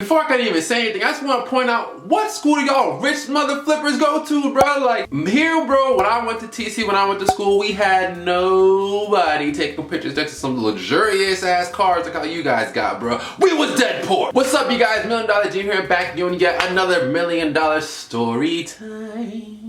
before I can even say anything, I just want to point out, what school do y'all rich mother flippers go to, bro? Like, here, bro, when I went to TC, when I went to school, we had nobody taking pictures next to some luxurious ass cars like how you guys got, bro. We was dead poor. What's up, you guys? MillionDollarDream here, back doing yet another $1 million story time.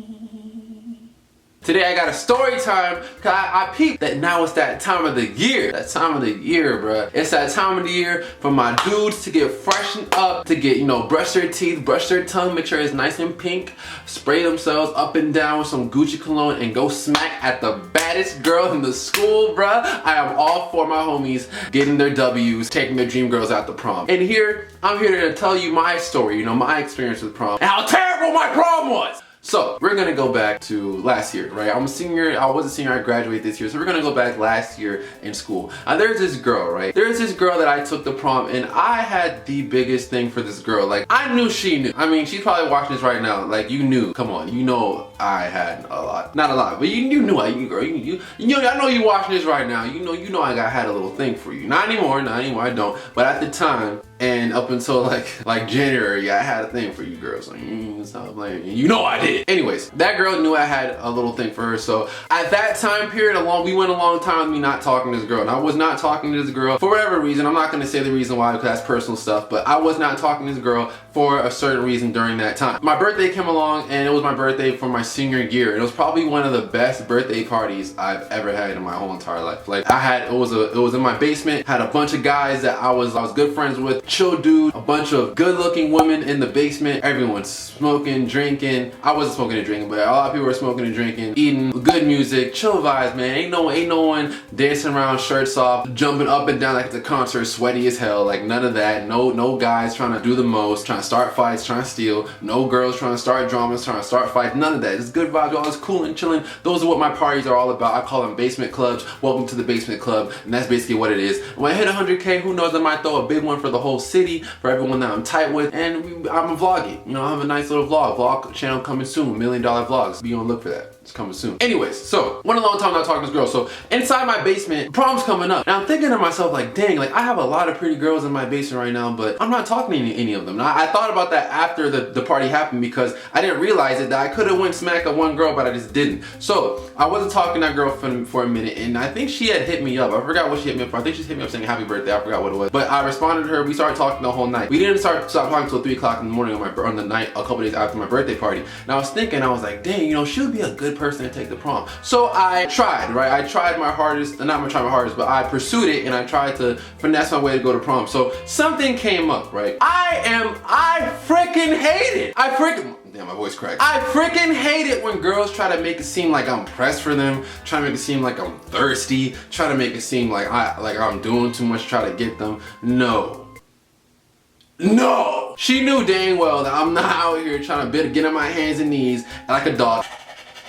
Today I got a story time because I peeped that now it's that time of the year. That time of the year, bruh. It's that time of the year for my dudes to get freshened up, to get, you know, brush their teeth, brush their tongue, make sure it's nice and pink, spray themselves up and down with some Gucci cologne, and go smack at the baddest girl in the school, bruh. I am all for my homies getting their W's, taking their dream girls out to prom. And here, I'm here to tell you my story, you know, my experience with prom, and how terrible my prom was. So, we're gonna go back to last year, right? I'm a senior, I was a senior, I graduated this year, so we're gonna go back last year in school. There's this girl, right? There's this girl that I took to prom, and I had the biggest thing for this girl. Like, I knew she knew. I mean, she's probably watching this right now. Like, you knew, come on, you know I had a lot. Not a lot, but you knew I, girl, you know, I know you watching this right now. You know I had a little thing for you. Not anymore, I don't. But at the time, and up until like January, I had a thing for you girls. Like, stop playing. You know I did. Anyways, that girl knew I had a little thing for her. So at that time period, we went a long time with me not talking to this girl. And I was not talking to this girl for whatever reason. I'm not gonna say the reason why because that's personal stuff, but I was not talking to this girl for a certain reason during that time. My birthday came along, and it was my birthday for my senior year. It was probably one of the best birthday parties I've ever had in my whole entire life. Like, it was in my basement, had a bunch of guys that I was good friends with, chill dude, a bunch of good looking women in the basement, everyone's smoking, drinking. I wasn't smoking and drinking, but a lot of people were smoking and drinking, eating, good music, chill vibes, man. Ain't no one dancing around, shirts off, jumping up and down like it's a concert, sweaty as hell. Like, none of that. No guys trying to do the most, trying to start fights, trying to steal. No girls trying to start dramas, trying to start fights. None of that. It's good vibes, all this cool and chilling. Those are what my parties are all about. I call them basement clubs. Welcome to the basement club, and that's basically what it is. When I hit 100K, who knows, I might throw a big one for the whole city, for everyone that I'm tight with, and I'm vlogging. You know, I have a nice little vlog channel coming soon, $1 Million Vlogs. Be on the look for that. It's coming soon. Anyways, so went a long time not talking to this girl. So inside my basement, prom's coming up. Now I'm thinking to myself, like, dang, like I have a lot of pretty girls in my basement right now, but I'm not talking to any of them. Now I thought about that after the party happened because I didn't realize it, that I could have went smack at one girl, but I just didn't. So I wasn't talking to that girl for a minute, and I think she had hit me up. I forgot what she hit me up for. I think she hit me up saying happy birthday. I forgot what it was. But I responded to her. We started talking the whole night. We didn't stop talking until 3 o'clock in the morning on the night, a couple days after my birthday party. And I was thinking, I was like, dang, you know, she would be a good person to take the prom. So I tried, right? I tried my hardest, not my hardest, but I pursued it, and I tried to finesse my way to go to prom. So something came up, right? I freaking hate it. Damn, my voice cracked. I freaking hate it when girls try to make it seem like I'm pressed for them, try to make it seem like I'm thirsty, try to make it seem like I'm doing too much, try to get them. No. She knew dang well that I'm not out here trying to get on my hands and knees like a dog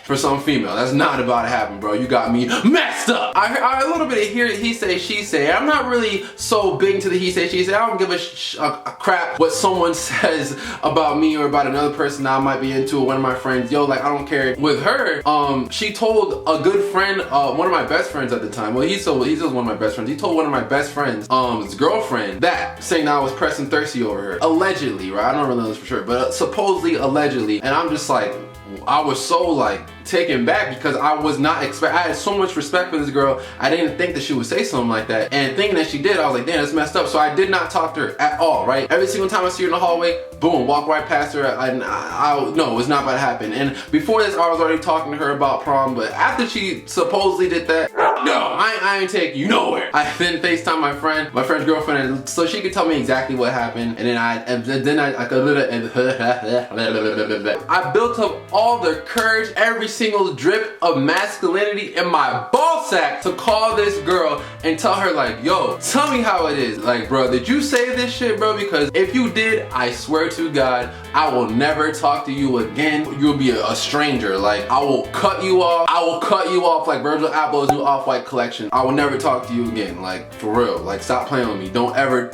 for some female. That's not about to happen, bro. You got me messed up. I heard a little bit of he say, she say. I'm not really so big into the he say, she say. I don't give a crap what someone says about me or about another person that I might be into, or one of my friends. Yo, like, I don't care. With her, she told a good friend, one of my best friends at the time. Well, he's still one of my best friends. He told one of my best friends, his girlfriend, that, saying that I was pressing thirsty over her. Allegedly, right? I don't really know this for sure, but supposedly, allegedly. And I'm just like, I was so like taken back because I was not I had so much respect for this girl. I didn't think that she would say something like that, and thinking that she did, I was like, damn, that's messed up. So I did not talk to her at all, right? Every single time I see her in the hallway, boom, walk right past her. No, it was not about to happen. And before this, I was already talking to her about prom, but after she supposedly did that, no, I ain't taking you nowhere. I then FaceTime my friend's girlfriend, so she could tell me exactly what happened, and then I built up all the courage, every single drip of masculinity in my ball sack to call this girl and tell her, like, yo, tell me how it is. Like, bro, did you say this shit, bro? Because if you did, I swear to God, I will never talk to you again. You'll be a stranger. Like, I will cut you off. I will cut you off like Virgil Abloh's new Off-White collection. I will never talk to you again. Like, for real. Like, stop playing with me. Don't ever,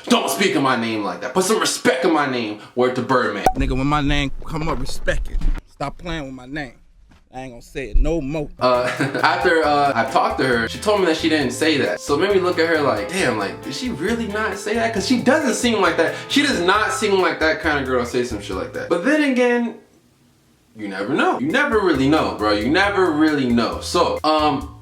don't speak in my name like that. Put some respect in my name. Word to Birdman. Nigga, when my name come up, respect it. Stop playing with my name. I ain't gonna say it no more. After I talked to her, she told me that she didn't say that. So it made me look at her like, damn, like, did she really not say that? Because she doesn't seem like that. She does not seem like that kind of girl to say some shit like that. But then again, you never know. You never really know, bro. You never really know. So,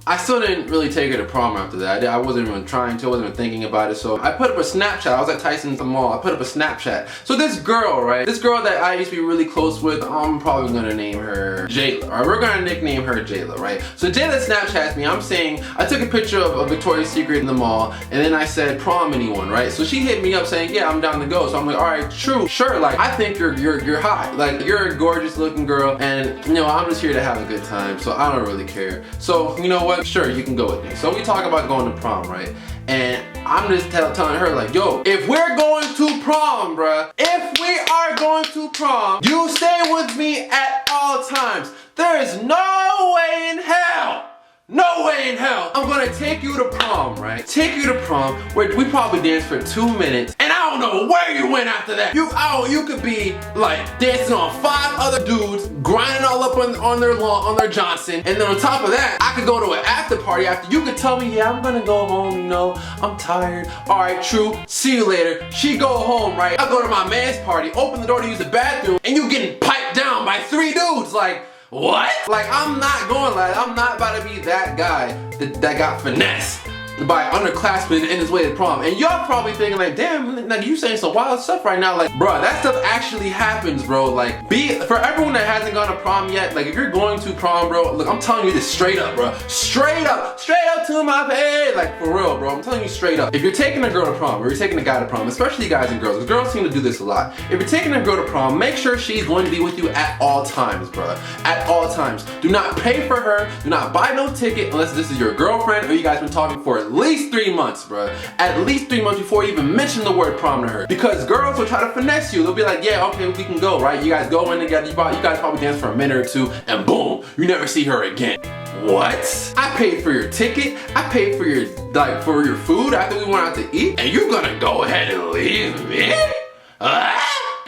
I still didn't really take her to prom after that. I wasn't even trying to, I wasn't even thinking about it. So I put up a Snapchat. I was at Tyson's Mall. I put up a Snapchat. So this girl, right? This girl that I used to be really close with, I'm probably gonna name her Jayla. All right, we're gonna nickname her Jayla, right? So Jayla Snapchats me. I'm saying, I took a picture of Victoria's Secret in the mall, and then I said, prom anyone, right? So she hit me up saying, yeah, I'm down to go. So I'm like, all right, true, sure. Like, I think you're hot. Like, you're a gorgeous looking girl, and you know, I'm just here to have a good time. So I don't really care. So you know what? Sure, you can go with me. So we talk about going to prom, right? And I'm just telling her like, yo, if we're going to prom, bruh, if we are going to prom, you stay with me at all times. There is no way in hell, no way in hell I'm gonna take you to prom, right? Take you to prom, where we probably dance for 2 minutes, and I don't know where you went after that. You could be like dancing on 5 other dudes, grinding all up on their lawn, on their Johnson, and then on top of that, I could go to an after party after. You could tell me, yeah, I'm gonna go home, you know, I'm tired. All right, true, see you later. She go home, right? I go to my man's party, open the door to use the bathroom, and you getting piped down by 3 dudes, like, what? Like, I'm not going like that. I'm not about to be that guy that got finessed by underclassmen in his way to prom. And y'all probably thinking like, damn, like you saying some wild stuff right now. Like, bruh, that stuff actually happens, bro. Like, for everyone that hasn't gone to prom yet, like if you're going to prom, bro, look, I'm telling you this straight up, bro. Straight up to my head. Like, for real, bro. I'm telling you straight up. If you're taking a girl to prom, or you're taking a guy to prom, especially guys and girls, because girls seem to do this a lot. If you're taking a girl to prom, make sure she's going to be with you at all times, bro. At all times. Do not pay for her. Do not buy no ticket unless this is your girlfriend or you guys been talking for at least 3 months, bro. At least 3 months before you even mention the word prom to her. Because girls will try to finesse you. They'll be like, yeah, okay, we can go, right? You guys go in together, you guys probably dance for a minute or 2, and boom, you never see her again. What? I paid for your ticket, I paid for your food after we went out to eat, and you're gonna go ahead and leave me?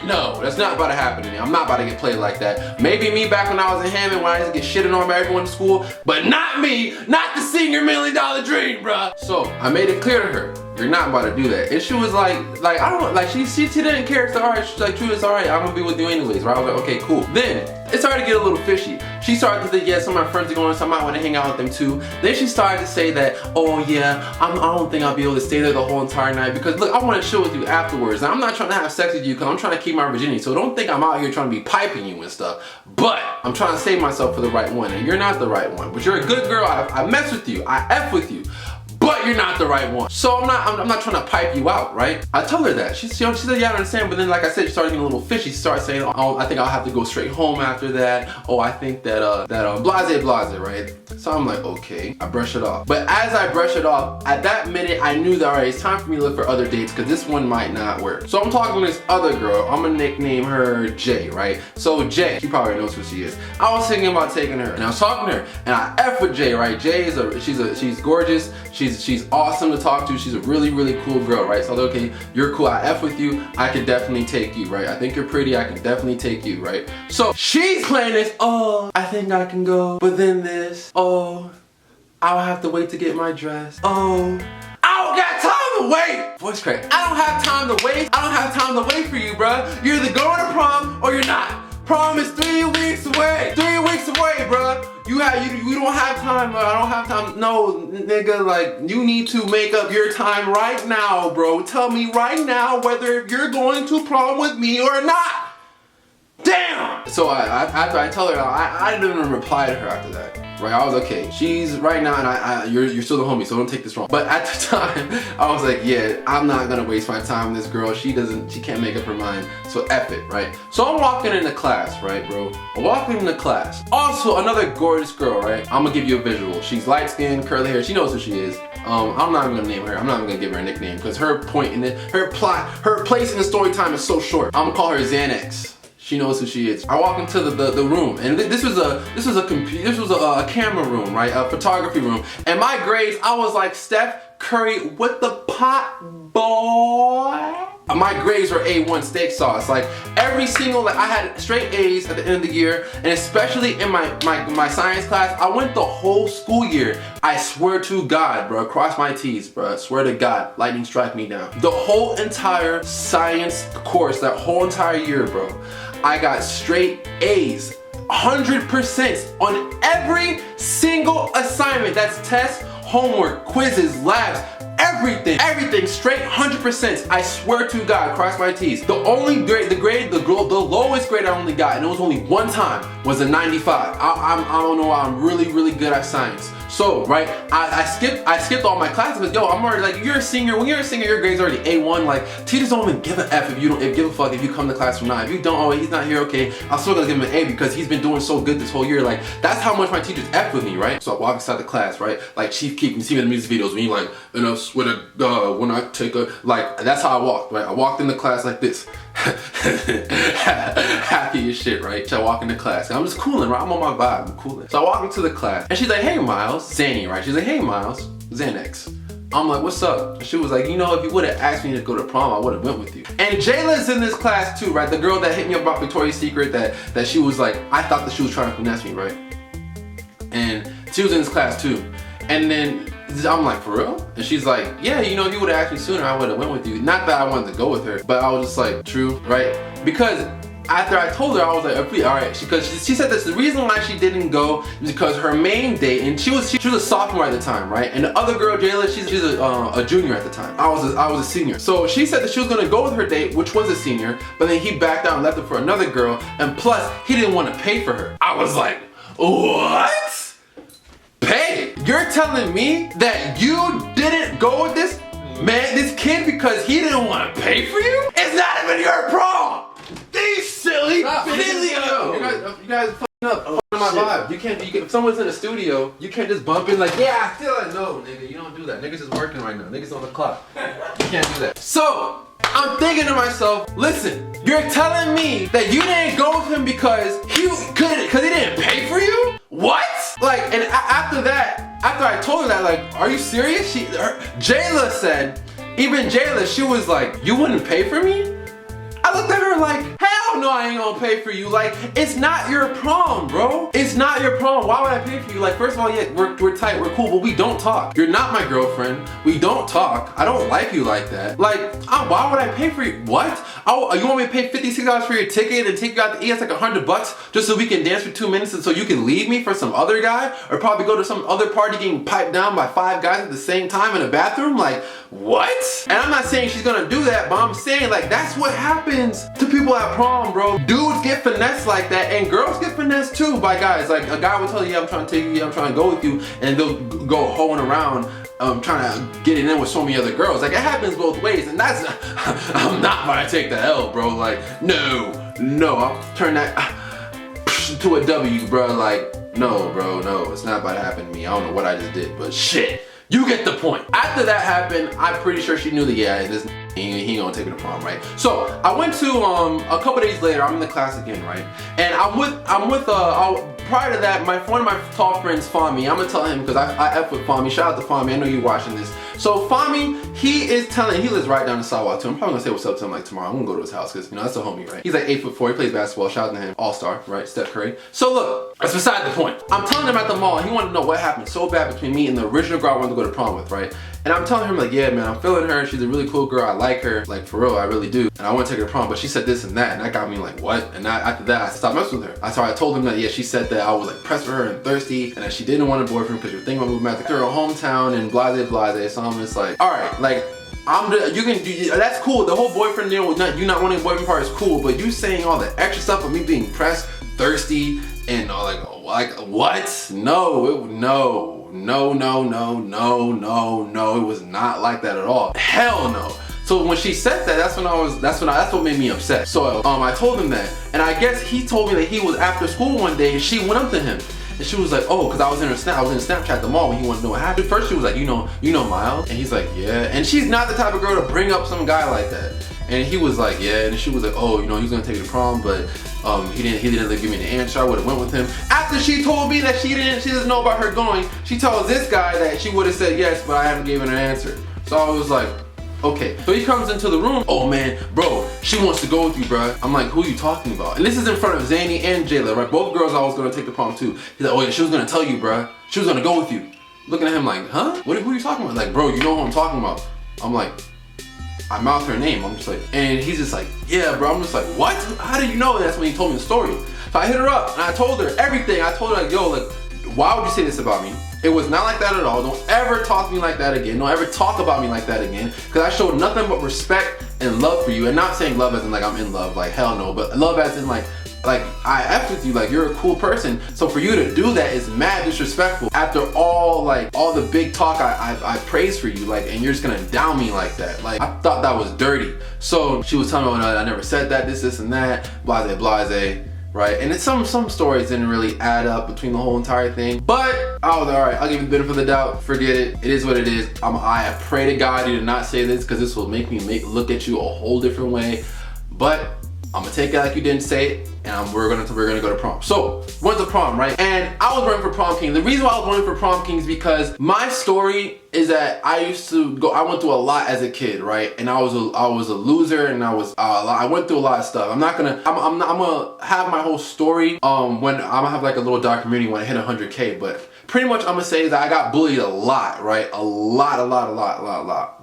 No, that's not about to happen to me. I'm not about to get played like that. Maybe me back when I was in Hammond when I used to get shitted on by everyone in school, but not me, not the senior $1 million dream, bruh. So I made it clear to her, you're not about to do that. And she was like I don't know, like she didn't care. It's alright. She's like, true, it's alright. I'm gonna be with you anyways, right? I was like, okay, cool. Then it started to get a little fishy. She started to think, yeah, some of my friends are going, so I might want to hang out with them too. Then she started to say that, oh yeah, I don't think I'll be able to stay there the whole entire night because look, I want to chill with you afterwards. Now I'm not trying to have sex with you because I'm trying to keep my virginity. So don't think I'm out here trying to be piping you and stuff. But I'm trying to save myself for the right one, and you're not the right one. But you're a good girl. I mess with you. I F with you. But you're not the right one. So I'm not trying to pipe you out, right? I told her that. She said, yeah, I understand. But then, like I said, she started getting a little fishy. She started saying, oh, I think I'll have to go straight home after that. Oh, I think that blase, right? So I'm like, okay. I brush it off. But as I brush it off, at that minute, I knew that, all right, it's time for me to look for other dates because this one might not work. So I'm talking to this other girl. I'm gonna nickname her Jay, right? So Jay, she probably knows who she is. I was thinking about taking her, and I was talking to her, and I F with Jay, right? Jay is she's gorgeous. She's awesome to talk to. She's a really, really cool girl, right? So okay, you're cool. I F with you. I can definitely take you, right? I think you're pretty. I can definitely take you, right? So she's playing this, oh, I think I can go. But then this, oh, I'll have to wait to get my dress. Oh, I don't got time to wait. Voice crack. I don't have time to wait. I don't have time to wait for you, bruh. You're either going to prom or you're not. Prom is 3 weeks away. 3 weeks away, bruh. You don't have time, I don't have time. No, nigga, like, you need to make up your time right now, bro. Tell me right now whether you're going to prom with me or not. Damn! So after I tell her, I didn't even reply to her after that. Right, I was okay. She's right now, and you're still the homie, so don't take this wrong. But at the time, I was like, yeah, I'm not gonna waste my time with this girl. She can't make up her mind, so F it, right? So I'm walking into class, right, bro? I'm walking into class. Also, another gorgeous girl, right? I'm gonna give you a visual. She's light skinned, curly hair. She knows who she is. I'm not even gonna name her. I'm not even gonna give her a nickname because her place in the story time is so short. I'm gonna call her Xanax. She knows who she is. I walk into the room, and this was a camera room, right? A photography room. And my grades, I was like Steph Curry with the pot boy. My grades were A1 steak sauce. Like every single, like I had straight A's at the end of the year, and especially in my science class, I went the whole school year. I swear to God, bro, cross my T's, bro. I swear to God, lightning strike me down. The whole entire science course, that whole entire year, bro, I got straight A's. 100% on every single assignment. That's tests, homework, quizzes, labs, everything straight 100%. I swear to God, cross my T's. The only grade, the lowest grade I only got, and it was only one time, was a 95. I don't know why, I'm really good at science. So, right, I skipped all my classes because, yo, I'm already like, you're a senior. When you're a senior, your grade's already A1. Like, teachers don't even give an F if you don't give a fuck if you come to class or not. If you don't, oh, he's not here, okay, I'm still gonna give him an A because he's been doing so good this whole year. Like, that's how much my teachers F with me, right? So I walk inside the class, right? Like Chief Keef, you see me in the music videos when you like, you know, swear to God, when I take a, like, that's how I walked, right? I walked into class like this. Happy as shit, right? So I walk into class and I'm just cooling, right? I'm on my vibe, I'm cooling. So I walk into the class and she's like, hey Miles, Zanny, right? She's like, hey Miles, Xanax. I'm like, what's up? And she was like, you know, if you would have asked me to go to prom, I would have went with you. And Jayla's in this class too, right? The girl that hit me up about Victoria's Secret, that she was like, I thought that she was trying to finesse me, right? And she was in this class too. And then I'm like, for real? And she's like, yeah, you know, if you would have asked me sooner, I would have went with you. Not that I wanted to go with her, but I was just like, true, right? Because after I told her, I was like, all right, because she said this, the reason why she didn't go is because her main date, and she was a sophomore at the time, right? And the other girl, Jayla, she's a junior at the time. I was a senior. So she said that she was gonna go with her date, which was a senior, but then he backed out and left her for another girl, and plus, he didn't want to pay for her. I was like, what? Pay? You're telling me that you didn't go with this man, this kid, because he didn't want to pay for you? It's not even your prom! These silly videos! You guys fucking up. My vibe. You can't, if someone's in a studio, you can't just bump in like, yeah, I feel like, no, nigga, you don't do that. Niggas is working right now. Niggas on the clock. You can't do that. So, I'm thinking to myself, listen, you're telling me that you didn't go with him because he didn't pay for you? What? Like, and after that, after I told her that, like, are you serious? Jayla said, even Jayla, she was like, you wouldn't pay for me? I looked at her like, hell no, I ain't gonna pay for you. Like, it's not your prom, bro. It's not your prom. Why would I pay for you? Like, first of all, yeah, we're tight, we're cool, but we don't talk. You're not my girlfriend. We don't talk. I don't like you like that. Like, why would I pay for you? What? Oh, you want me to pay $56 for your ticket and take you out to eat? That's like $100 just so we can dance for 2 minutes and so you can leave me for some other guy? Or probably go to some other party getting piped down by 5 guys at the same time in a bathroom? Like, what? And I'm not saying she's gonna do that, but I'm saying, like, that's what happens to people at prom, bro. Dudes get finessed like that, and girls get finessed too by guys. Like, a guy will tell you, yeah, I'm trying to take you, yeah, I'm trying to go with you, and they'll go hoeing around, trying to get it in with so many other girls. Like, it happens both ways, and that's, I'm not about to take the L, bro. Like, no, I'll turn that to a W, bro. Like, no, bro, no, it's not about to happen to me. I don't know what I just did, but shit. You get the point. After that happened, I'm pretty sure she knew that, yeah, this he ain't gonna take me to prom, right? So I went to a couple days later. I'm in the class again, right? And I'm with prior to that, one of my tall friends, Fami. I'm gonna tell him because I F with Fami. Shout out to Fami. I know you're watching this. So Fami, he lives right down the sidewalk too. I'm probably gonna say what's up to him like tomorrow. I'm gonna go to his house because, you know, that's a homie, right? He's like 8'4". He plays basketball. Shout out to him. All-star, right? Steph Curry. So look, that's beside the point. I'm telling him at the mall. He wanted to know what happened so bad between me and the original girl I wanted to go to prom with, right? And I'm telling him like, yeah, man, I'm feeling her. She's a really cool girl. I like her. Like, for real, I really do. And I want to take her to prom, but she said this and that. And that got me like, what? And after that, I stopped messing with her. So I told him that, yeah, she said that I was like pressed for her and thirsty and that she didn't want a boyfriend because she was thinking about moving back to her hometown and blase blase. So I'm just like, all right, like, that's cool. The whole boyfriend, you know, you not wanting a boyfriend part is cool, but you saying all the extra stuff of me being pressed, thirsty, and like what? No, it was not like that at all. Hell no. So when she said that, that's what made me upset. So I told him that, and I guess he told me that he was after school one day and she went up to him. And she was like, oh, because I was in Snapchat at the mall when he wanted to know what happened. First she was like, you know Miles? And he's like, yeah. And she's not the type of girl to bring up some guy like that. And he was like, yeah. And she was like, oh, you know, he was gonna take you to prom, but he didn't give me the answer. I would have went with him. After she told me that she doesn't know about her going, she tells this guy that she would have said yes, but I haven't given her an answer. So I was like, Okay, so he comes into the room. Oh man, bro, she wants to go with you, bro. I'm like, who are you talking about? And this is in front of Zany and Jayla, right? Both girls I was gonna take to prom too. He's like, oh yeah, she was gonna tell you, bro. She was gonna go with you. Looking at him like, huh? Who are you talking about? Like, bro, you know who I'm talking about. I'm like, I mouth her name. I'm just like, and he's just like, yeah, bro. I'm just like, what? How did you know? And that's when he told me the story. So I hit her up and I told her everything. I told her like, yo, like, why would you say this about me? It was not like that at all. Don't ever talk to me like that again. Don't ever talk about me like that again. Because I showed nothing but respect and love for you. And not saying love as in like I'm in love, like hell no. But love as in like I F with you, like you're a cool person. So for you to do that is mad disrespectful. After all the big talk I praised for you, like, and you're just gonna down me like that. Like, I thought that was dirty. So she was telling me, oh, I never said that, this and that, blase, blase. Right, and it's some stories didn't really add up between the whole entire thing, but I was all right. I'll give you the benefit of the doubt. Forget it. It is what it is. I pray to God you did not say this because this will make me look at you a whole different way. But I'm gonna take it like you didn't say it, and we're gonna go to prom. So went to prom, right? And I was running for prom king. The reason why I was running for prom king is because my story is that I went through a lot as a kid, right? And I was a loser, and I went through a lot of stuff. I'm gonna have my whole story when I'm gonna have like a little documentary when I hit 100K, but pretty much I'm gonna say that I got bullied a lot, right? A lot.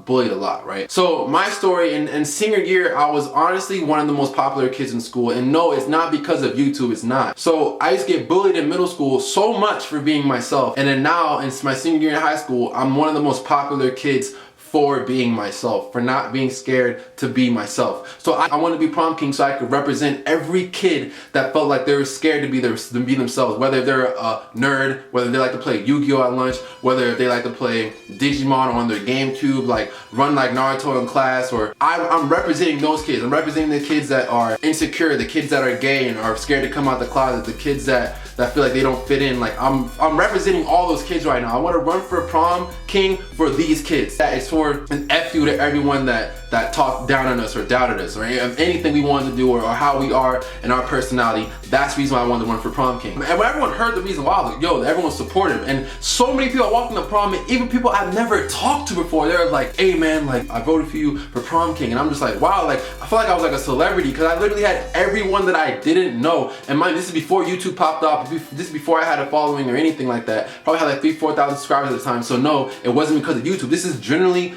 Bullied a lot, right? So my story in senior year, I was honestly one of the most popular kids in school. And no, it's not because of YouTube, it's not. So I used to get bullied in middle school so much for being myself. And then now in my senior year in high school, I'm one of the most popular kids for being myself, for not being scared to be myself. So I want to be prom king so I could represent every kid that felt like they were scared to be themselves, whether they're a nerd, whether they like to play Yu-Gi-Oh at lunch, whether they like to play Digimon on their GameCube, like run like Naruto in class, or I'm representing those kids. I'm representing the kids that are insecure, the kids that are gay and are scared to come out the closet, the kids that feel like they don't fit in. Like I'm representing all those kids right now. I want to run for prom king for these kids. That is for an F you to everyone that talked down on us or doubted us or anything we wanted to do or how we are and our personality. That's the reason why I wanted to run for prom king. And when everyone heard the reason why, I was like, yo, everyone's supportive. And so many people walking the prom, and even people I've never talked to before, they're like, hey man, like I voted for you for prom king. And I'm just like, wow, like I feel like I was like a celebrity because I literally had everyone that I didn't know. And mind, this is before YouTube popped up. This is before I had a following or anything like that. Probably had like 3,000-4,000 subscribers at the time. So no, it wasn't because of YouTube. This is generally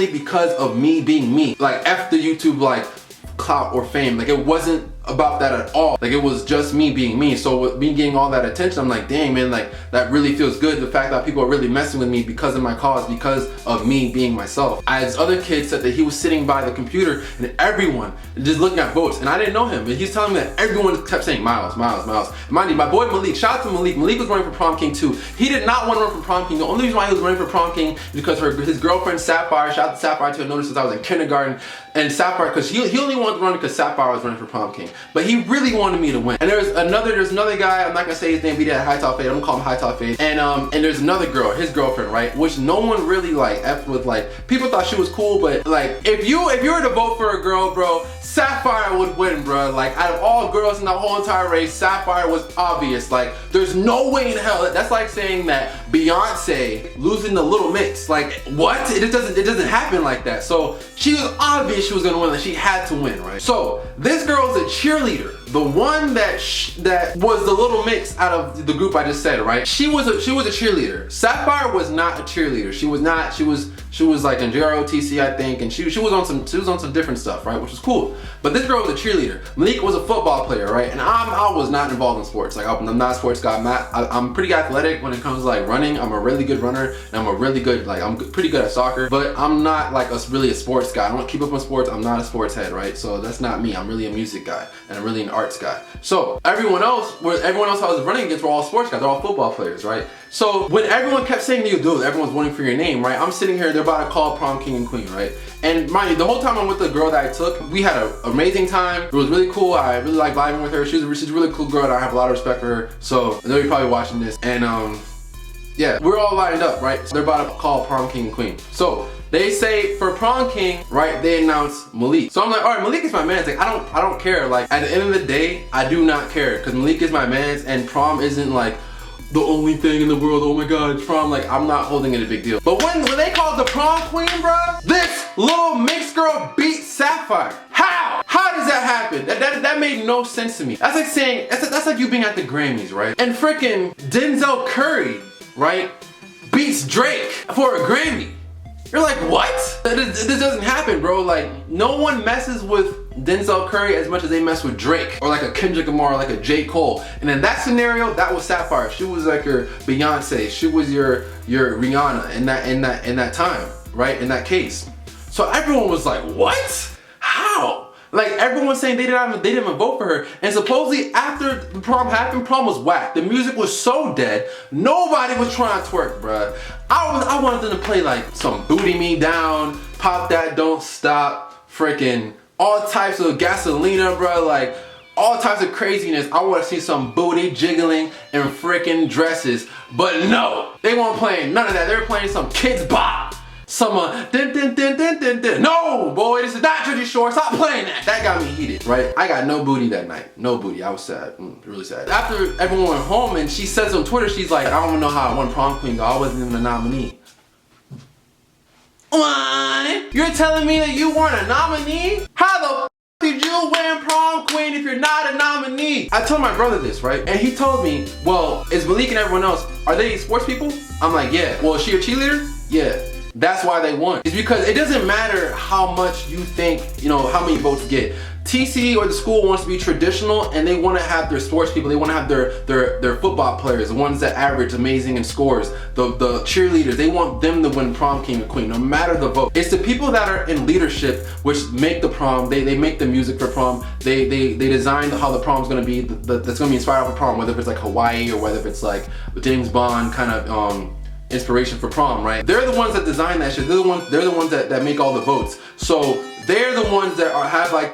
because of me being me. Like F the YouTube like clout or fame. Like it wasn't about that at all. Like it was just me being me. So with me getting all that attention, I'm like, dang man, like that really feels good. The fact that people are really messing with me because of my cause, because of me being myself. As other kids said that he was sitting by the computer and everyone just looking at votes, and I didn't know him, but he's telling me that everyone kept saying Miles. Mind you, my boy Malik, shout out to Malik. Malik was running for prom king too. He did not want to run for prom king. The only reason why he was running for prom king is because his girlfriend Sapphire, shout out to Sapphire too, I noticed since I was in kindergarten, and Sapphire, because he only wanted to run because Sapphire was running for prom king. But he really wanted me to win. And there's another guy, I'm not gonna say his name, but he had High Top Fade, I'm gonna call him High Top Fade. And there's another girl, his girlfriend, right? Which no one really like effed with. Like people thought she was cool, but like if you were to vote for a girl, bro, Sapphire would win, bro. Like out of all girls in the whole entire race, Sapphire was obvious. Like there's no way in hell. That's like saying that Beyonce losing the Little Mix. Like what? It doesn't happen like that. So she was obvious she was gonna win. Like she had to win, right? So this girl's a cheerleader. The one that was the Little Mix out of the group I just said, right? She was a cheerleader. Sapphire was not a cheerleader. She was not. She was like in JROTC, I think, and she was on some different stuff, right? Which was cool. But this girl was a cheerleader. Malik was a football player, right? And I was not involved in sports. Like I'm not a sports guy. I'm pretty athletic when it comes to like running. I'm a really good runner, and I'm pretty good at soccer. But I'm not like really a sports guy. I don't keep up on sports. I'm not a sports head, right? So that's not me. I'm really a music guy, and I'm really an arts guy. So everyone else I was running against were all sports guys. They're all football players, right? So when everyone kept saying to you, dude, everyone's voting for your name, right? I'm sitting here, they're about to call prom king and queen, right? And mind you, the whole time I'm with the girl that I took, we had an amazing time. It was really cool. I really like vibing with her. She's a really cool girl, and I have a lot of respect for her. So I know you're probably watching this. And yeah, we're all lined up, right? So they're about to call prom king and queen. So they say for prom king, right, they announce Malik. So I'm like, all right, Malik is my man. Like I don't care. Like at the end of the day, I do not care because Malik is my man, and prom isn't like, the only thing in the world, oh my god, it's prom. Like, I'm not holding it a big deal. But when they called the prom queen, bruh, this little mixed girl beat Sapphire. How? How does that happen? That made no sense to me. That's like saying, that's like you being at the Grammys, right? And freaking Denzel Curry, right, beats Drake for a Grammy. You're like, what? This doesn't happen, bro. Like, no one messes with Denzel Curry as much as they mess with Drake or like a Kendrick Lamar or like a J. Cole. And in that scenario, that was Sapphire. She was like your Beyonce. She was your Rihanna in that time, right? In that case. So everyone was like, what? How? Like, everyone's saying they didn't even vote for her. And supposedly after the prom happened, prom was whack. The music was so dead. Nobody was trying to twerk, bruh. I wanted them to play like some Booty Me Down, Pop That Don't Stop, freaking all types of Gasolina, bruh. Like, all types of craziness. I want to see some booty jiggling and freaking dresses. But no, they weren't playing none of that. They were playing some Kids Bop. Some din din din din din din. No, boy, this is not Jersey Shore. Stop playing that. That got me heated, right? I got no booty that night. No booty. I was sad. Really sad. After everyone went home and she says on Twitter, she's like, I don't even know how I won prom queen. I wasn't even a nominee. What? You're telling me that you weren't a nominee? How the f did you win prom queen if you're not a nominee? I told my brother this, right? And he told me, well, is Malik and everyone else, are they sports people? I'm like, yeah. Well, is she a cheerleader? Yeah. That's why they won. It's because it doesn't matter how much you think, you know, how many votes get. TC or the school wants to be traditional and they want to have their sports people. They want to have their football players, the ones that average amazing in scores, the cheerleaders. They want them to win prom king or queen, no matter the vote. It's the people that are in leadership which make the prom. They make the music for prom. They design how the prom's going to be. That's going to be inspired off of prom, whether it's like Hawaii or whether it's like James Bond kind of inspiration for prom, right? They're the ones that design that shit. They're the ones that make all the votes. So they're the ones that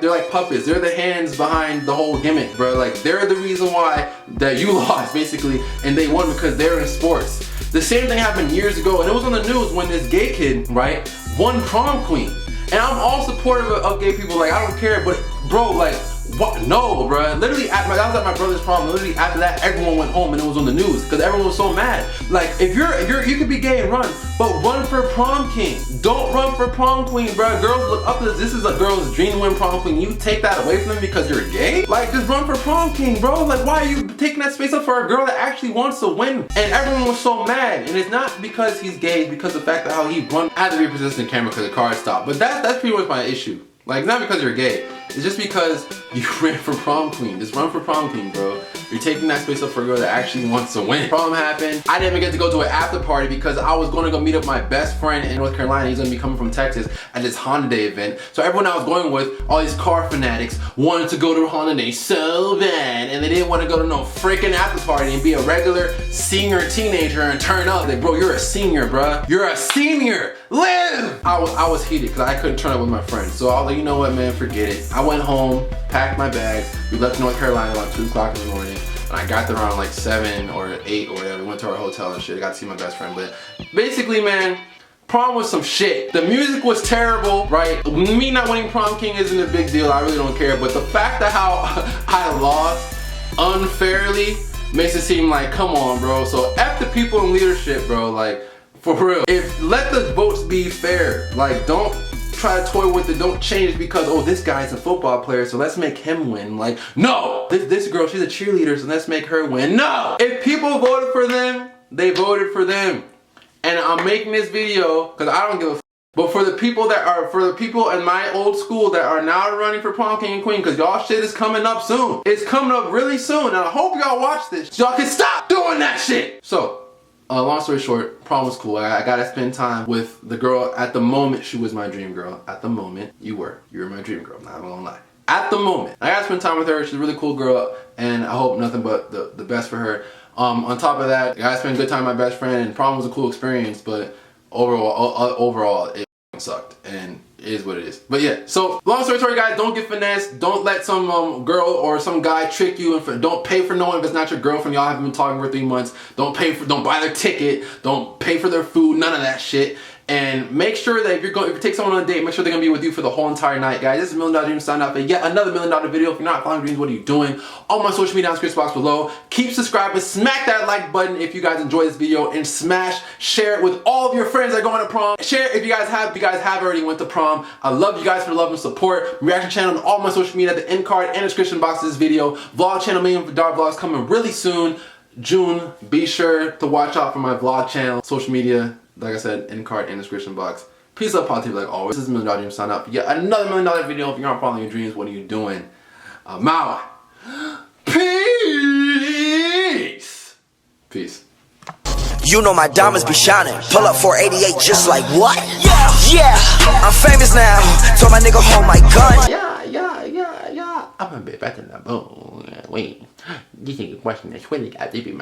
they're like puppets. They're the hands behind the whole gimmick, bro. Like, they're the reason why that you lost, basically, and they won because they're in sports. The same thing happened years ago, and it was on the news when this gay kid, right, won prom queen. And I'm all supportive of gay people. Like, I don't care, but bro, like, what? No, bro. Literally, that was at my brother's prom. Literally, after that, everyone went home and it was on the news because everyone was so mad. Like, if you could be gay and run, but run for prom king. Don't run for prom queen, bro. Girls look up to this. This is a girl's dream to win prom queen. You take that away from them because you're gay? Like, just run for prom king, bro. Like, why are you taking that space up for a girl that actually wants to win? And everyone was so mad. And it's not because he's gay. It's because of the fact that how he run. I had to reposition the camera because the car stopped. But that's pretty much my issue. Like, it's not because you're gay. It's just because you ran for prom queen. Just run for prom queen, bro. You're taking that space up for a girl that actually wants to win. Prom happened. I didn't even get to go to an after party because I was going to go meet up my best friend in North Carolina. He's going to be coming from Texas at this Honda Day event. So everyone I was going with, all these car fanatics, wanted to go to a Honda Day so bad. And they didn't want to go to no freaking after party and be a regular senior teenager and turn up. Like, bro, you're a senior, bro. You're a senior. Live! I was heated because I couldn't turn up with my friends. So I was like, you know what, man, forget it. I went home, packed my bags. We left North Carolina about 2 o'clock in the morning. And I got there around like 7 or 8 or whatever. We went to our hotel and shit. I got to see my best friend. But basically, man, prom was some shit. The music was terrible, right? Me not winning prom king isn't a big deal. I really don't care. But the fact that how I lost unfairly makes it seem like, come on, bro. So F the people in leadership, bro. Like, for real. Let the votes be fair. Like, don't try to toy with it. Don't change because, oh, this guy's a football player, so let's make him win. Like, no, this girl, she's a cheerleader, so let's make her win. No, if people voted for them, they voted for them. And I'm making this video because I don't give a f. But for the people in my old school that are now running for prom king and queen, because y'all shit is coming up soon. It's coming up really soon, and I hope y'all watch this so y'all can stop doing that shit. So, long story short, prom was cool. I got to spend time with the girl. At the moment, she was my dream girl. At the moment, you were my dream girl. Not gonna lie. At the moment, I got to spend time with her. She's a really cool girl, and I hope nothing but the best for her. On top of that, I got to spend good time with my best friend, and prom was a cool experience, but overall, it sucked, and it is what it is. But yeah, so long story short, guys, don't get finessed. Don't let some girl or some guy trick you, and don't pay for no one if it's not your girlfriend. Y'all haven't been talking for 3 months. Don't buy their ticket. Don't pay for their food. None of that shit. And make sure that if you take someone on a date, make sure they're gonna be with you for the whole entire night, guys. This is $1,000,000 Dream signing up for yet another $1,000,000 video. If you're not following dreams, what are you doing? All my social media down in the description box below. Keep subscribing, smack that like button if you guys enjoy this video, and share it with all of your friends that are going to prom. Share it if you guys have already went to prom. I love you guys for the love and support. Reaction channel on all my social media, the end card and description box of this video. Vlog channel, $1,000,000 vlogs coming really soon. June, be sure to watch out for my vlog channel, social media, like I said, end card and description box. Peace, love, positivity, like always. This is $1,000,000 Dream sign up. Yeah, another $1,000,000 video. If you're not following your dreams, what are you doing? I'm out. Peace. Peace. You know my diamonds be shining. Pull up 488 just like what? Yeah, I'm famous now. Told my nigga hold my gun. Yeah. I'm a bit better than that. Oh, wait. This is a question that's really got to be my